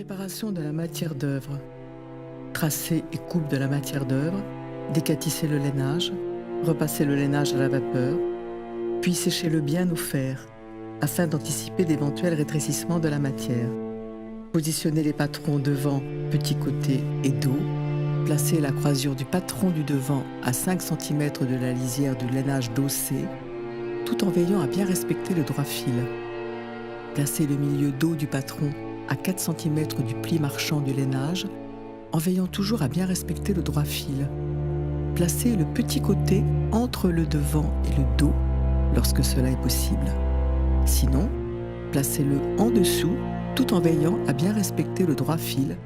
Préparation de la matière d'œuvre. Tracé et coupe de la matière d'œuvre, décatisser le lainage, repasser le lainage à la vapeur, puis sécher-le bien au fer, afin d'anticiper d'éventuels rétrécissements de la matière. Positionner les patrons devant, petit côté et dos, placer la croisure du patron du devant à 5 cm de la lisière du lainage dossé, tout en veillant à bien respecter le droit fil. Placer le milieu dos du patron à 4 cm du pli marchand du lainage, en veillant toujours à bien respecter le droit fil. Placer le petit côté entre le devant et le dos, lorsque cela est possible. Sinon, placez-le en dessous, tout en veillant à bien respecter le droit fil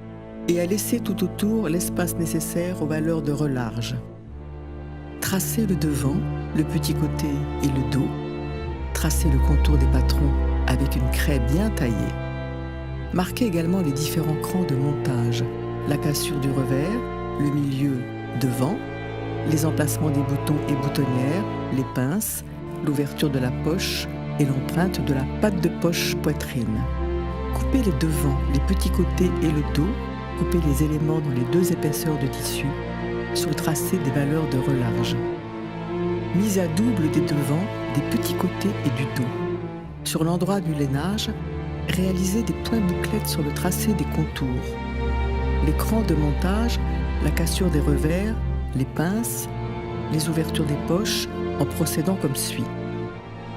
et à laisser tout autour l'espace nécessaire aux valeurs de relarge. Tracez le devant, le petit côté et le dos. Tracez le contour des patrons avec une craie bien taillée. Marquez également les différents crans de montage, la cassure du revers, le milieu devant, les emplacements des boutons et boutonnières, les pinces, l'ouverture de la poche et l'empreinte de la patte de poche poitrine. Coupez les devants, les petits côtés et le dos, coupez les éléments dans les 2 épaisseurs de tissu, sur le tracé des valeurs de relarge. Mise à double des devants, des petits côtés et du dos. Sur l'endroit du lainage, réalisez des points bouclettes sur le tracé des contours. Les crans de montage, la cassure des revers, les pinces, les ouvertures des poches, en procédant comme suit.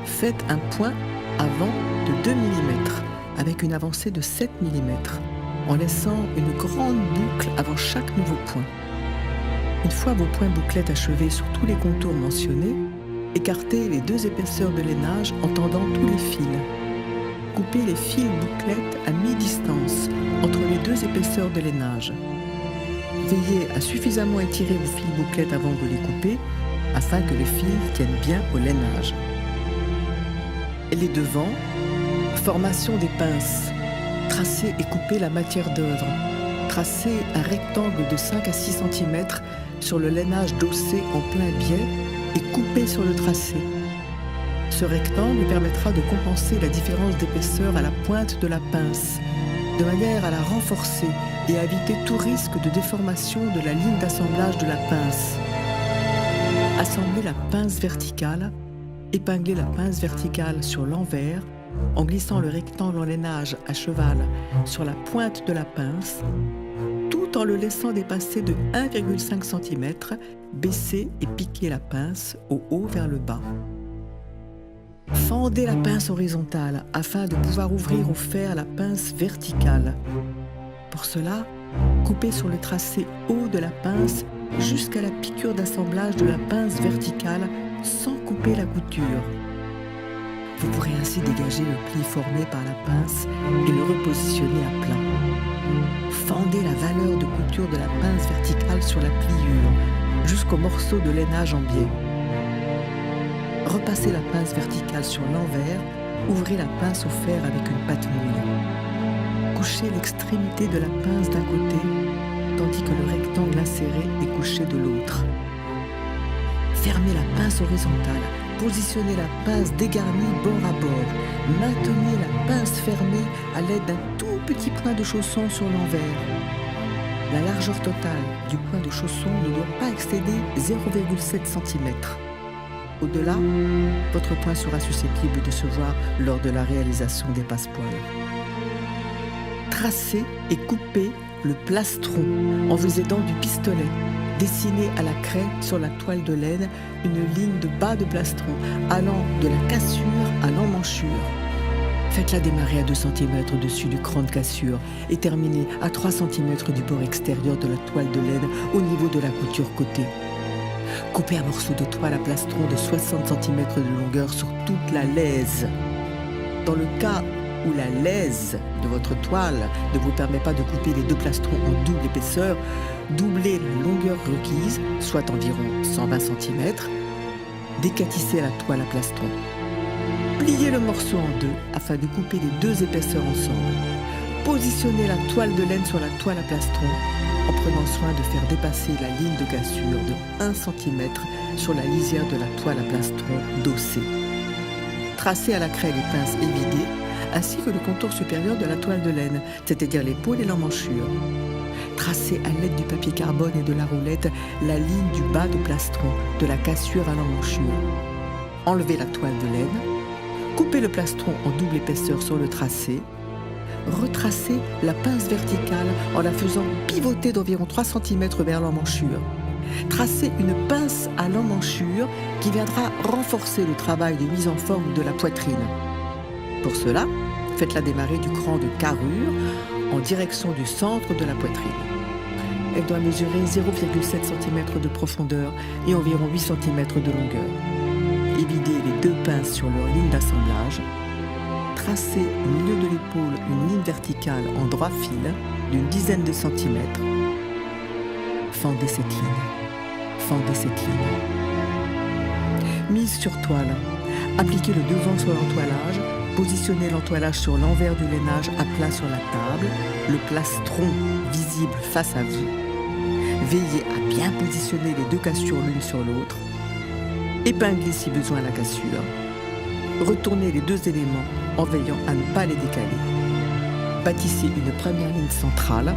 Faites un point avant de 2 mm, avec une avancée de 7 mm, en laissant une grande boucle avant chaque nouveau point. Une fois vos points bouclettes achevés sur tous les contours mentionnés, écartez les 2 épaisseurs de lainage en tendant tous les fils. Coupez les fils bouclettes à mi-distance entre les 2 épaisseurs de lainage. Veillez à suffisamment étirer vos fils bouclettes avant de les couper, afin que les fils tiennent bien au lainage. Les devants, formation des pinces. Tracez et coupez la matière d'œuvre. Tracez un rectangle de 5 à 6 cm sur le lainage dossé en plein biais et coupez sur le tracé. Ce rectangle permettra de compenser la différence d'épaisseur à la pointe de la pince, de manière à la renforcer et à éviter tout risque de déformation de la ligne d'assemblage de la pince. Assemblez la pince verticale, épinglez la pince verticale sur l'envers en glissant le rectangle en lainage à cheval sur la pointe de la pince, tout en le laissant dépasser de 1,5 cm, baissez et piquez la pince au haut vers le bas. Fendez la pince horizontale afin de pouvoir ouvrir au fer la pince verticale. Pour cela, coupez sur le tracé haut de la pince jusqu'à la piqûre d'assemblage de la pince verticale sans couper la couture. Vous pourrez ainsi dégager le pli formé par la pince et le repositionner à plat. Fendez la valeur de couture de la pince verticale sur la pliure jusqu'au morceau de lainage en biais. Repassez la pince verticale sur l'envers, ouvrez la pince au fer avec une pâte mouille. Couchez l'extrémité de la pince d'un côté, tandis que le rectangle inséré est couché de l'autre. Fermez la pince horizontale, positionnez la pince dégarnie bord à bord, maintenez la pince fermée à l'aide d'un tout petit point de chausson sur l'envers. La largeur totale du point de chausson ne doit pas excéder 0,7 cm. Au-delà, votre point sera susceptible de se voir lors de la réalisation des passepoils. Tracez et coupez le plastron en vous aidant du pistolet. Dessinez à la craie sur la toile de laine une ligne de bas de plastron allant de la cassure à l'emmanchure. Faites-la démarrer à 2 cm au-dessus du cran de cassure et terminez à 3 cm du bord extérieur de la toile de laine au niveau de la couture côté. Coupez un morceau de toile à plastron de 60 cm de longueur sur toute la laise. Dans le cas où la laise de votre toile ne vous permet pas de couper les 2 plastrons en double épaisseur, doublez la longueur requise, soit environ 120 cm, décatissez la toile à plastron. Pliez le morceau en 2 afin de couper les 2 épaisseurs ensemble. Positionnez la toile de laine sur la toile à plastron en prenant soin de faire dépasser la ligne de cassure de 1 cm sur la lisière de la toile à plastron dossée. Tracez à la craie les pinces évidées ainsi que le contour supérieur de la toile de laine, c'est-à-dire l'épaule et l'emmanchure. Tracez à l'aide du papier carbone et de la roulette la ligne du bas de plastron, de la cassure à l'emmanchure. Enlevez la toile de laine, coupez le plastron en double épaisseur sur le tracé, retracez la pince verticale en la faisant pivoter d'environ 3 cm vers l'emmanchure. Tracez une pince à l'emmanchure qui viendra renforcer le travail de mise en forme de la poitrine. Pour cela, faites-la démarrer du cran de carrure en direction du centre de la poitrine. Elle doit mesurer 0,7 cm de profondeur et environ 8 cm de longueur. Évidez les 2 pinces sur leur ligne d'assemblage. Tracez au milieu de l'épaule une ligne verticale en droit fil d'une dizaine de centimètres. Fendez cette ligne. Fendez cette ligne. Mise sur toile. Appliquez le devant sur l'entoilage. Positionnez l'entoilage sur l'envers du lainage à plat sur la table, le plastron visible face à vous. Veillez à bien positionner les 2 cassures l'une sur l'autre. Épinglez si besoin la cassure. Retournez les 2 éléments en veillant à ne pas les décaler. Bâtissez une première ligne centrale,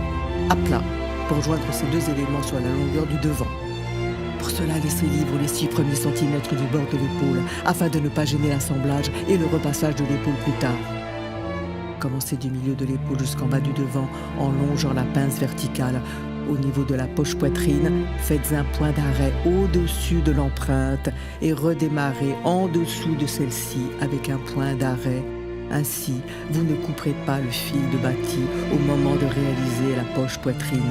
à plat, pour joindre ces 2 éléments sur la longueur du devant. Pour cela, laissez libre les 6 premiers centimètres du bord de l'épaule, afin de ne pas gêner l'assemblage et le repassage de l'épaule plus tard. Commencez du milieu de l'épaule jusqu'en bas du devant, en longeant la pince verticale. Au niveau de la poche poitrine, faites un point d'arrêt au-dessus de l'empreinte et redémarrez en dessous de celle-ci avec un point d'arrêt. Ainsi, vous ne couperez pas le fil de bâti au moment de réaliser la poche poitrine.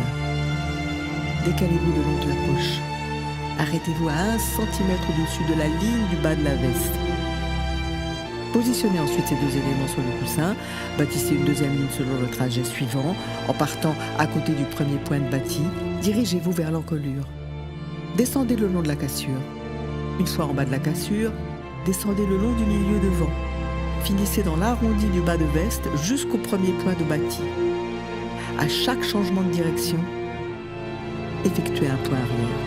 Décalez-vous le long de la poche. Arrêtez-vous à 1 cm au-dessus de la ligne du bas de la veste. Positionnez ensuite ces 2 éléments sur le coussin. Bâtissez une 2e ligne selon le trajet suivant. En partant à côté du premier point de bâti, dirigez-vous vers l'encolure. Descendez le long de la cassure. Une fois en bas de la cassure, descendez le long du milieu devant. Finissez dans l'arrondi du bas de veste jusqu'au premier point de bâti. À chaque changement de direction, effectuez un point arrière.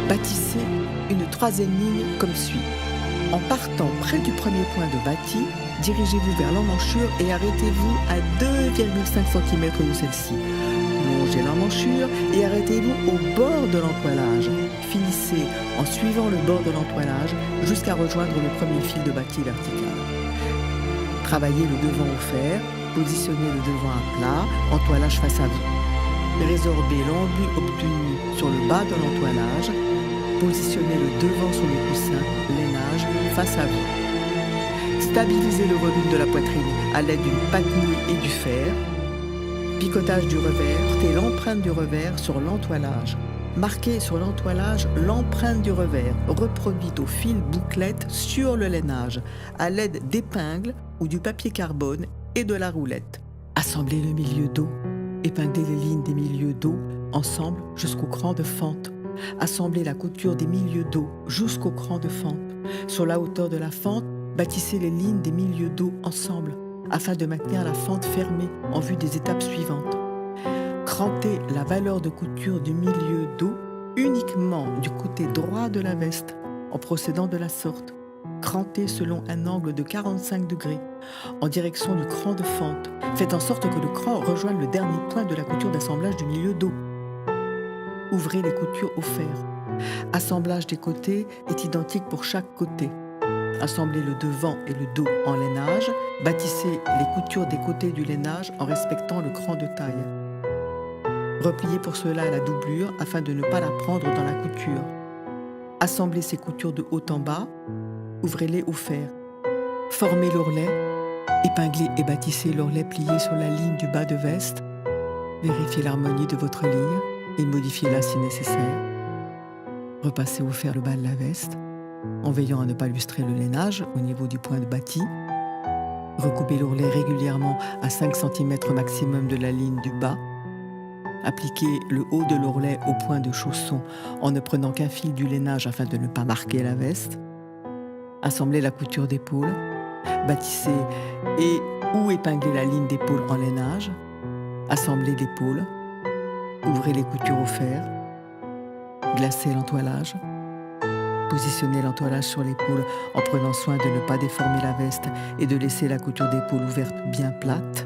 Bâtissez une 3e ligne comme suit. En partant près du premier point de bâti, dirigez-vous vers l'emmanchure et arrêtez-vous à 2,5 cm de celle-ci. Longez l'emmanchure et arrêtez-vous au bord de l'entoilage. Finissez en suivant le bord de l'entoilage jusqu'à rejoindre le premier fil de bâti vertical. Travaillez le devant au fer, positionnez le devant à plat, entoilage face à vous. Résorbez l'enduit obtenu sur le bas de l'entoilage. Positionnez le devant sur le coussin, lainage face à vous. Stabilisez le volume de la poitrine à l'aide d'une patte nouée et du fer. Picotage du revers, portez l'empreinte du revers sur l'entoilage. Marquez sur l'entoilage l'empreinte du revers, reproduite au fil bouclette sur le lainage, à l'aide d'épingles ou du papier carbone et de la roulette. Assemblez le milieu dos. Épinglez les lignes des milieux dos ensemble jusqu'au cran de fente. Assemblez la couture des milieux dos jusqu'au cran de fente. Sur la hauteur de la fente, bâtissez les lignes des milieux dos ensemble afin de maintenir la fente fermée en vue des étapes suivantes. Crantez la valeur de couture du milieu dos uniquement du côté droit de la veste en procédant de la sorte. Crantez selon un angle de 45 degrés en direction du cran de fente. Faites en sorte que le cran rejoigne le dernier point de la couture d'assemblage du milieu dos. Ouvrez les coutures au fer. Assemblage des côtés est identique pour chaque côté. Assemblez le devant et le dos en lainage. Bâtissez les coutures des côtés du lainage en respectant le cran de taille. Repliez pour cela la doublure afin de ne pas la prendre dans la couture. Assemblez ces coutures de haut en bas. Ouvrez-les au fer. Formez l'ourlet. Épinglez et bâtissez l'ourlet plié sur la ligne du bas de veste. Vérifiez l'harmonie de votre ligne et modifiez-la si nécessaire. Repassez au fer le bas de la veste, en veillant à ne pas lustrer le lainage au niveau du point de bâti. Recoupez l'ourlet régulièrement à 5 cm maximum de la ligne du bas. Appliquez le haut de l'ourlet au point de chausson en ne prenant qu'un fil du lainage afin de ne pas marquer la veste. Assemblez la couture d'épaule. Bâtissez et ou épinglez la ligne d'épaule en lainage. Assemblez l'épaule. Ouvrez les coutures au fer. Glacez l'entoilage. Positionnez l'entoilage sur l'épaule en prenant soin de ne pas déformer la veste et de laisser la couture d'épaule ouverte bien plate.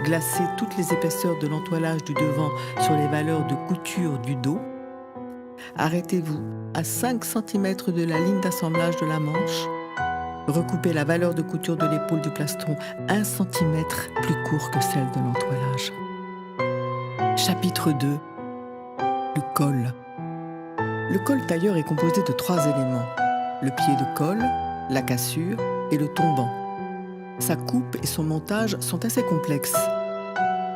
Glacez toutes les épaisseurs de l'entoilage du devant sur les valeurs de couture du dos. Arrêtez-vous à 5 cm de la ligne d'assemblage de la manche. Recoupez la valeur de couture de l'épaule du plastron 1 cm plus court que celle de l'entoilage. Chapitre 2. Le col. Le col tailleur est composé de 3 éléments. Le pied de col, la cassure et le tombant. Sa coupe et son montage sont assez complexes.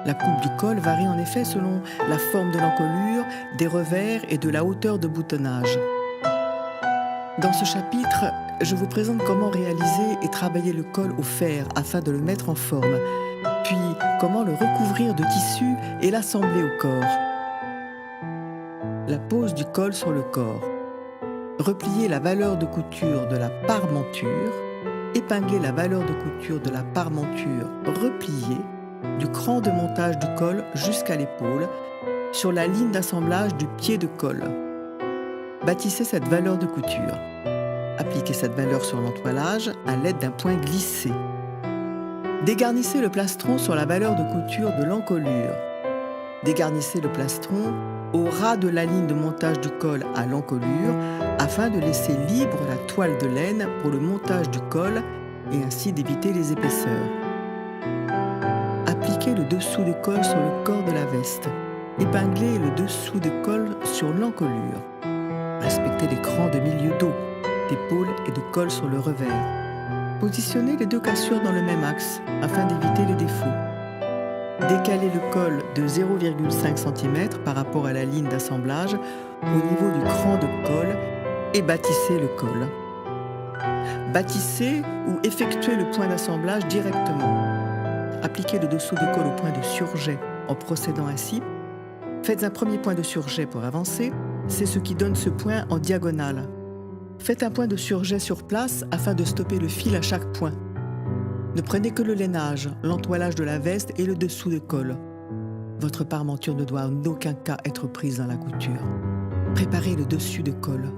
La coupe du col varie en effet selon la forme de l'encolure, des revers et de la hauteur de boutonnage. Dans ce chapitre, je vous présente comment réaliser et travailler le col au fer afin de le mettre en forme, puis comment le recouvrir de tissu et l'assembler au corps. La pose du col sur le corps. Repliez la valeur de couture de la parmenture. Épinglez la valeur de couture de la parmenture repliée du cran de montage du col jusqu'à l'épaule sur la ligne d'assemblage du pied de col. Bâtissez cette valeur de couture. Appliquez cette valeur sur l'entoilage à l'aide d'un point glissé. Dégarnissez le plastron sur la valeur de couture de l'encolure. Dégarnissez le plastron au ras de la ligne de montage du col à l'encolure afin de laisser libre la toile de laine pour le montage du col et ainsi d'éviter les épaisseurs. Appliquez le dessous de col sur le corps de la veste. Épinglez le dessous de col sur l'encolure. Respectez les crans de milieu dos, d'épaule et de col sur le revers. Positionnez les 2 cassures dans le même axe afin d'éviter les défauts. Décalez le col de 0,5 cm par rapport à la ligne d'assemblage au niveau du cran de col et bâtissez le col. Bâtissez ou effectuez le point d'assemblage directement. Appliquez le dessous de col au point de surjet en procédant ainsi. Faites un premier point de surjet pour avancer, c'est ce qui donne ce point en diagonale. Faites un point de surjet sur place afin de stopper le fil à chaque point. Ne prenez que le lainage, l'entoilage de la veste et le dessous de col. Votre parmenture ne doit en aucun cas être prise dans la couture. Préparez le dessus de col.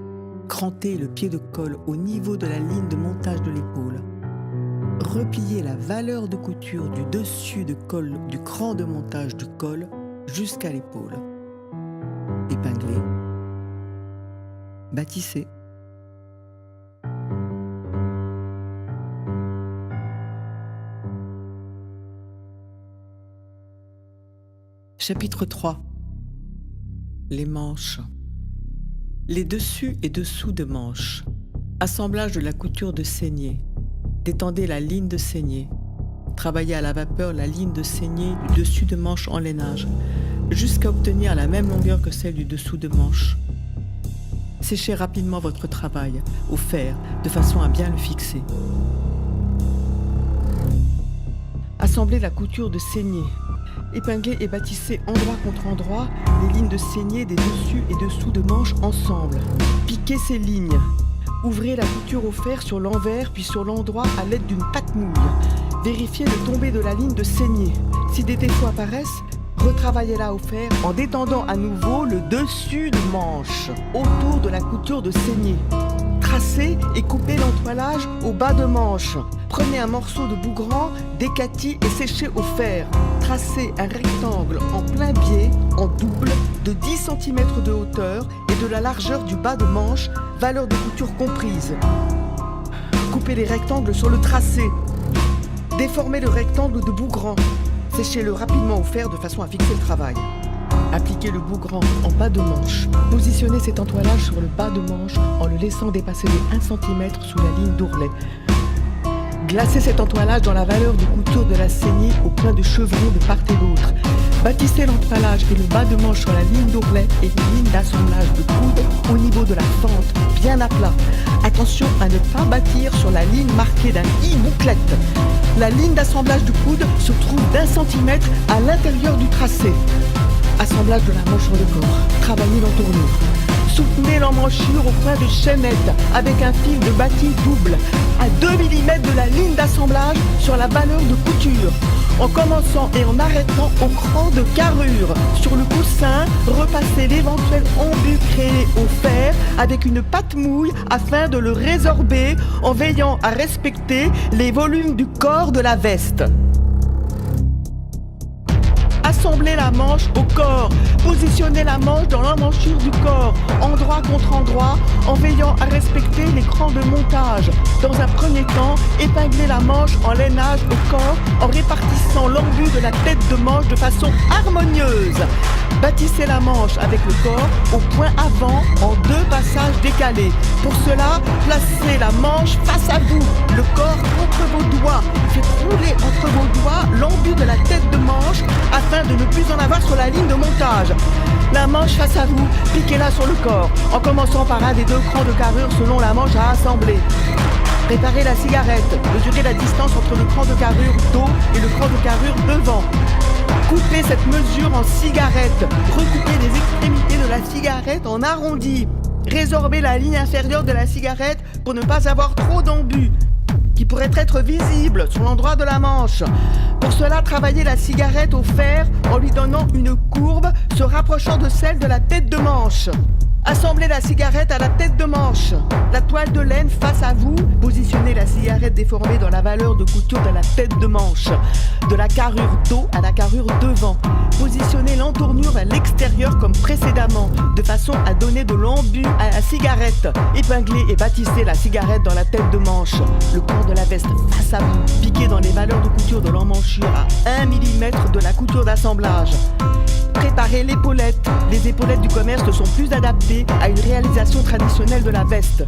Crantez le pied de col au niveau de la ligne de montage de l'épaule. Repliez la valeur de couture du dessus de col du cran de montage du col jusqu'à l'épaule. Épinglez. Bâtissez. Chapitre 3. Les manches. Les dessus et dessous de manches. Assemblage de la couture de saignée. Détendez la ligne de saignée. Travaillez à la vapeur la ligne de saignée du dessus de manche en lainage, jusqu'à obtenir la même longueur que celle du dessous de manche. Séchez rapidement votre travail au fer de façon à bien le fixer. Assemblez la couture de saignée. Épinglez et bâtissez endroit contre endroit les lignes de saignée des dessus et dessous de manches ensemble. Piquez ces lignes. Ouvrez la couture au fer sur l'envers puis sur l'endroit à l'aide d'une patte-mouille. Vérifiez le tombé de la ligne de saignée. Si des défauts apparaissent, retravaillez-la au fer en détendant à nouveau le dessus de manche autour de la couture de saignée. Tracez et coupez l'entoilage au bas de manche. Prenez un morceau de bougran, décatis et séchez au fer. Tracez un rectangle en plein biais, en double, de 10 cm de hauteur et de la largeur du bas de manche, valeur de couture comprise. Coupez les rectangles sur le tracé. Déformez le rectangle de bougran. Séchez-le rapidement au fer de façon à fixer le travail. Appliquez le bougran en bas de manche. Positionnez cet entoilage sur le bas de manche en le laissant dépasser de 1 cm sous la ligne d'ourlet. Glacez cet entoilage dans la valeur de couture de la saignée au point de chevron de part et d'autre. Bâtissez l'entoilage et le bas de manche sur la ligne d'ourlet et une ligne d'assemblage de coude au niveau de la fente, bien à plat. Attention à ne pas bâtir sur la ligne marquée d'un I bouclette. La ligne d'assemblage du coude se trouve d'1 centimètre à l'intérieur du tracé. Assemblage de la manche sur le corps. Travaillez l'entournure. Soutenez l'emmanchure au point de chaînette avec un fil de bâti double à 2 mm de la ligne d'assemblage sur la valeur de couture. en commençant et en arrêtant au cran de carrure. Sur le coussin, repassez l'éventuel embut créé au fer avec une pâte mouille afin de le résorber en veillant à respecter les volumes du corps de la veste. Assemblez la manche au corps. Positionnez la manche dans l'emmanchure du corps, endroit contre endroit, en veillant à respecter les crans de montage. Dans un premier temps, épinglez la manche en lainage au corps en répartissant l'embut de la tête de manche de façon harmonieuse. Bâtissez la manche avec le corps au point avant en 2 passages décalés. Pour cela, placez la manche face à vous, le corps contre vos doigts. Faites rouler entre vos doigts l'embut de la tête de manche afin de ne plus en avoir sur la ligne de montage. La manche face à vous, piquez-la sur le corps, en commençant par un des 2 crans de carrure selon la manche à assembler. Préparez la cigarette, mesurez la distance entre le cran de carrure dos et le cran de carrure devant. Coupez cette mesure en cigarette, recoupez les extrémités de la cigarette en arrondi. Résorbez la ligne inférieure de la cigarette pour ne pas avoir trop d'embut qui pourrait être visible sur l'endroit de la manche. Pour cela, travaillez la cigarette au fer en lui donnant une courbe se rapprochant de celle de la tête de manche. Assemblez la cigarette à la tête de manche. La toile de laine face à vous, positionnez la cigarette déformée dans la valeur de couture de la tête de manche. De la carrure dos à la carrure devant. Positionnez l'entournure à l'extérieur comme précédemment, de façon à donner de l'embut à la cigarette. Épinglez et bâtissez la cigarette dans la tête de manche. Le corps de la veste face à vous, piqué dans les valeurs de couture de l'emmanchure à 1 mm de la couture d'assemblage. Préparez l'épaulette. Les épaulettes du commerce sont plus adaptées à une réalisation traditionnelle de la veste.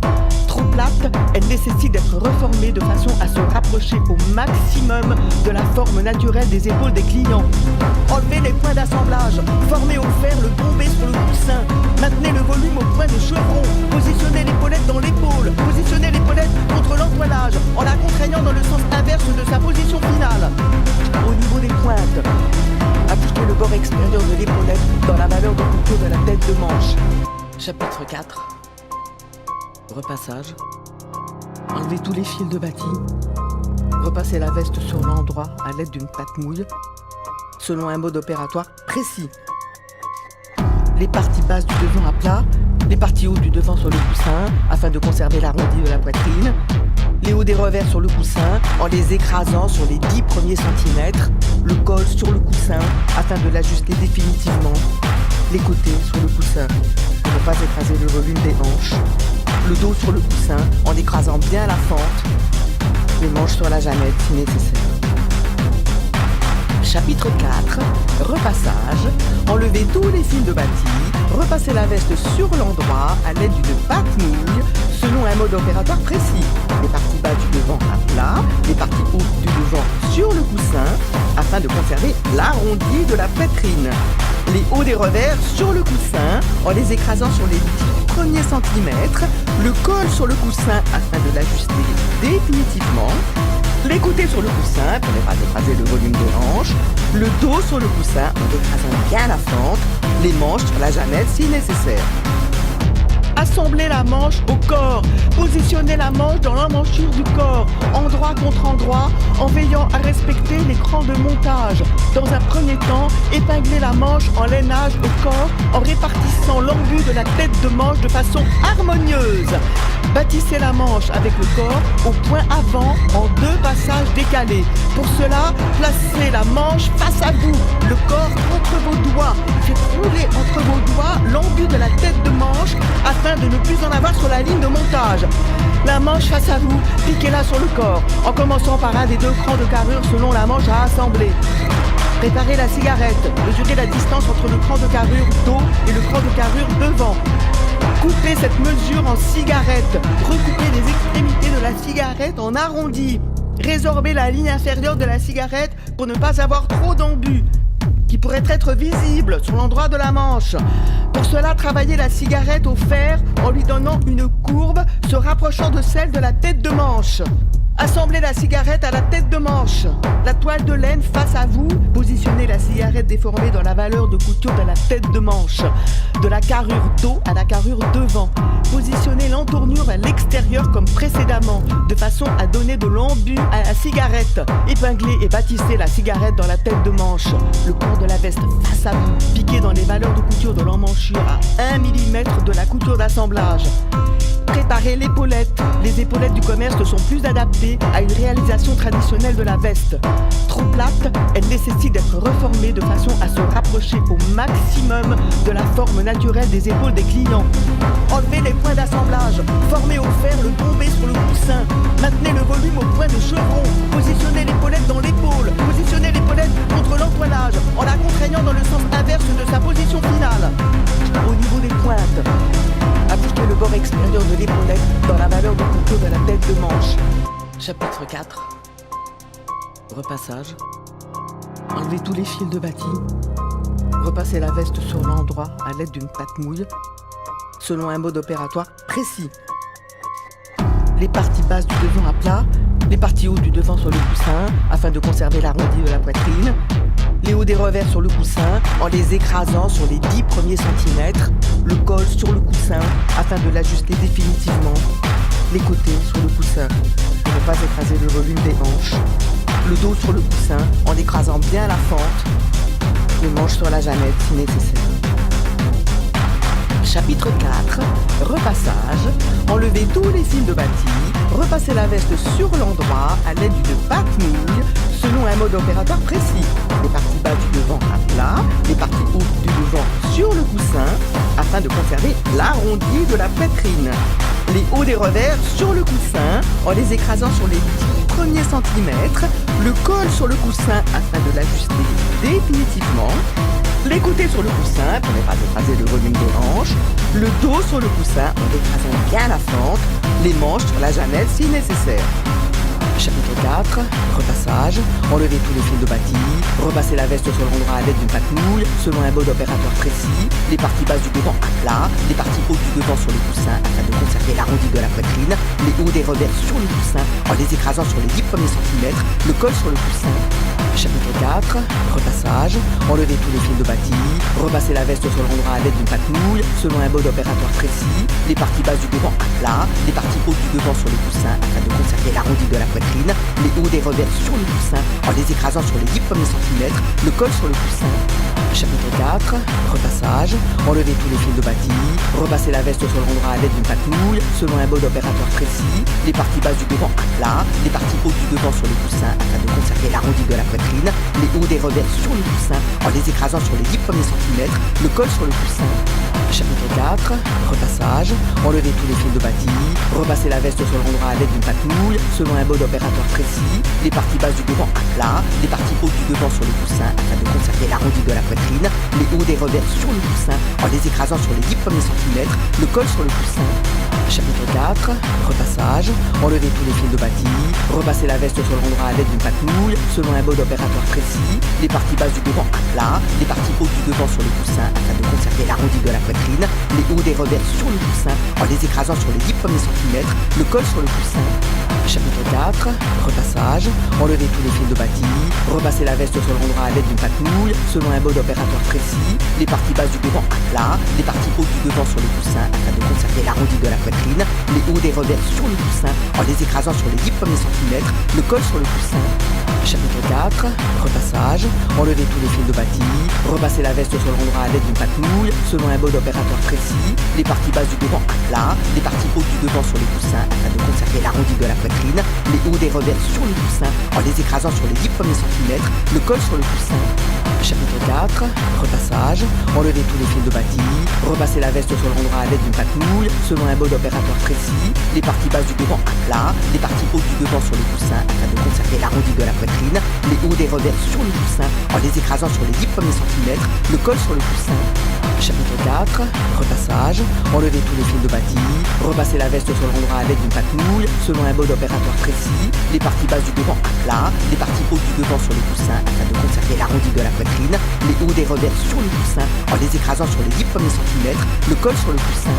Trop plate, elles nécessitent d'être reformées de façon à se rapprocher au maximum de la forme naturelle des épaules des clients. Enlevez les points d'assemblage. Formez au fer le bombé sur le coussin. Maintenez le volume au point de chevron. Positionnez l'épaulette dans l'épaule. Positionnez l'épaulette contre l'entoilage en la contraignant dans le sens inverse de sa position finale. Au niveau des pointes, appliquez le bord extérieur de l'épaulette dans la valeur de couture de la tête de manche. Chapitre 4. Repassage. Enlevez tous les fils de bâti. Repassez la veste sur l'endroit à l'aide d'une pâte mouille, selon un mode opératoire précis. Les parties basses du devant à plat, les parties hautes du devant sur le coussin, afin de conserver l'arrondi de la poitrine. Les hauts des revers sur le coussin, en les écrasant sur les 10 premiers centimètres. Le col sur le coussin, afin de l'ajuster définitivement. Les côtés sur le coussin, pour ne pas écraser le volume des hanches. Le dos sur le coussin, en écrasant bien la fente. Les manches sur la jamette si nécessaire. Chapitre 4. Repassage. Enlevez tous les fils de bâti. Repassez la veste sur l'endroit à l'aide d'une pâte mouille selon un mode opératoire précis. Les parties bas du devant à plat, les parties hautes du devant sur le coussin afin de conserver l'arrondi de la poitrine. Les hauts des revers sur le coussin en les écrasant sur les 10 premiers centimètres. Le col sur le coussin afin de l'ajuster définitivement. Les côtés sur le coussin pour ne pas écraser le volume des hanches. Le dos sur le coussin en écrasant bien la fente. Les manches sur la jamette si nécessaire. Assemblez la manche au corps. Positionnez la manche dans l'emmanchure du corps, endroit contre endroit, en veillant à respecter les crans de montage. Dans un premier temps, épinglez la manche en lainage au corps en répartissant l'embut de la tête de manche de façon harmonieuse. Bâtissez la manche avec le corps au point avant en 2 passages décalés. Pour cela, placez la manche face à vous, le corps contre vos doigts. Faites rouler entre vos doigts l'embut de la tête de manche afin de ne plus en avoir sur la ligne de montage. La manche face à vous, piquez-la sur le corps, en commençant par un des 2 crans de carrure selon la manche à assembler. Préparez la cigarette, mesurez la distance entre le cran de carrure dos et le cran de carrure devant. Coupez cette mesure en cigarette, recoupez les extrémités de la cigarette en arrondi. Résorbez la ligne inférieure de la cigarette pour ne pas avoir trop d'embut qui pourrait être visible sur l'endroit de la manche. Pour cela, travaillez la cigarette au fer en lui donnant une courbe se rapprochant de celle de la tête de manche. Assemblez la cigarette à la tête de manche. La toile de laine face à vous. Positionnez la cigarette déformée dans la valeur de couture de la tête de manche. De la carrure dos à la carrure devant. Positionnez l'entournure à l'extérieur comme précédemment, de façon à donner de l'embu à la cigarette. Épinglez et bâtissez la cigarette dans la tête de manche. Le corps de la veste face à vous. Piquez dans les valeurs de couture de l'emmanchure à 1 mm de la couture d'assemblage. Préparez l'épaulette. Les épaulettes du commerce sont plus adaptées à une réalisation traditionnelle de la veste. Trop plate, elle nécessite d'être reformée de façon à se rapprocher au maximum de la forme naturelle des épaules des clients. Enlevez les points d'assemblage. Formez au fer le bombé sur le coussin. Maintenez le volume au point de chevron. Positionnez l'épaulette dans l'épaule. Positionnez l'épaulette contre l'entoilage en la contraignant dans le sens inverse de sa position finale. Au niveau des pointes, appliquez le bord extérieur de l'épaulette dans la valeur de couture de la tête de manche. Chapitre 4. Repassage. Enlevez tous les fils de bâti. Repassez la veste sur l'endroit à l'aide d'une pâte mouille, selon un mode opératoire précis. Les parties basses du devant à plat, les parties hautes du devant sur le coussin, afin de conserver l'arrondi de la poitrine. Les hauts des revers sur le coussin, en les écrasant sur les 10 premiers centimètres. Le col sur le coussin, afin de l'ajuster définitivement. Les côtés sur le coussin, pour ne pas écraser le volume des hanches. Le dos sur le coussin, en écrasant bien la fente. Les manches sur la jamette si nécessaire. Chapitre 4. Repassage. Enlevez tous les fils de bâti. Repassez la veste sur l'endroit à l'aide d'une pâte mouille selon un mode opératoire précis. Les parties basses du devant à plat, les parties hautes du devant sur le coussin afin de conserver l'arrondi de la poitrine. Les hauts des revers sur le coussin en les écrasant sur les 10 premiers centimètres. Le col sur le coussin afin de l'ajuster définitivement. Les côtés sur le coussin pour ne pas écraser le volume des hanches. Le dos sur le coussin en écrasant bien la fente. Les manches sur la jamelle si nécessaire. Chapitre 4. Repassage. Enlevez tous les fils de bâti. Repassez la veste sur l'endroit à l'aide d'une pâte mouille selon un mode opératoire précis. Les parties basses du devant à plat. Les parties hautes du devant sur le coussin afin de conserver l'arrondi de la poitrine. Les hauts des revers sur le coussin en les écrasant sur les 10 premiers centimètres. Le col sur le coussin. Chapitre 4. Repassage. Enlevez tous les fils de bâti. Repassez la veste sur l'endroit à l'aide d'une pâte mouille selon un mode opératoire précis. Les parties basses du devant à plat. Les parties hautes du devant sur le coussin afin de conserver l'arrondi de la poitrine. Les hauts des revers sur le coussin en les écrasant sur les 10 premiers centimètres. Le col sur le coussin. Chapitre 4. Repassage. Enlevez tous les fils de bâti. Repassez la veste sur l'endroit à l'aide d'une pâte mouille selon un mode opératoire précis. Les parties basses du devant à plat. Les parties hautes du devant sur le coussin afin de conserver l'arrondi de la poitrine. Les hauts des revers sur le coussin en les écrasant sur les 10 premiers centimètres. Le col sur le coussin. Chapitre 4. Repassage. Enlevez tous les fils de bâti. Repassez la veste sur l'endroit à l'aide d'une pâte mouille selon un mode opératoire précis. Les parties basses du devant à plat. Les parties hautes du devant sur le coussin afin de conserver l'arrondi de la poitrine. Les hauts des revers sur le coussin en les écrasant sur les 10 premiers centimètres. Le col sur le coussin. Chapitre 4. Repassage. Enlevez tous les fils de bâti. Repassez la veste sur l'endroit à l'aide d'une pâte mouille selon un mode opératoire précis. Les parties basses du devant à plat. Les parties hautes du devant sur le coussin afin de conserver l'arrondi de la poitrine. Les hauts des revers sur le coussin en les écrasant sur les 10 premiers centimètres. Le col sur le coussin. Chapitre 4. Repassage. Enlevez tous les fils de bâti. Repassez la veste sur l'endroit à l'aide d'une pâte mouille selon un mode opératoire précis. Les parties basses du devant à plat. Les parties hautes du devant sur le coussin afin de conserver l'arrondi de la poitrine. Les hauts des revers sur le coussin en les écrasant sur les 10 premiers centimètres. Le col sur le coussin. Chapitre 4. Repassage. Enlevez tous les fils de bâti. Repassez la veste sur l'endroit à l'aide d'une pâte mouille selon un mode opératoire précis. Les parties basses du devant à plat. Les parties hautes du devant sur le coussin afin de conserver l'arrondi de la poitrine. Les hauts des revers sur le coussin en les écrasant sur les 10 premiers centimètres. Le col sur le coussin. Chapitre 4. Repassage. Enlevez tous les fils de bâti. Repassez la veste sur l'endroit à l'aide d'une pâte mouille selon un mode opératoire précis. Les parties basses du devant à plat. Les parties hautes du devant sur le coussin afin de conserver l'arrondi de la poitrine. Les hauts des revers sur le coussin en les écrasant sur les 10 premiers centimètres. Le col sur le coussin. Chapitre 4. Repassage. Enlevez tous les fils de bâti. Repassez la veste sur l'endroit à l'aide d'une pâte mouille selon un mode opératoire précis. Les parties basses du devant à plat. Les parties hautes du devant sur le coussin afin de conserver l'arrondi de la poitrine. Les hauts des revers sur le coussin en les écrasant sur les 10 premiers centimètres. Le col sur le coussin.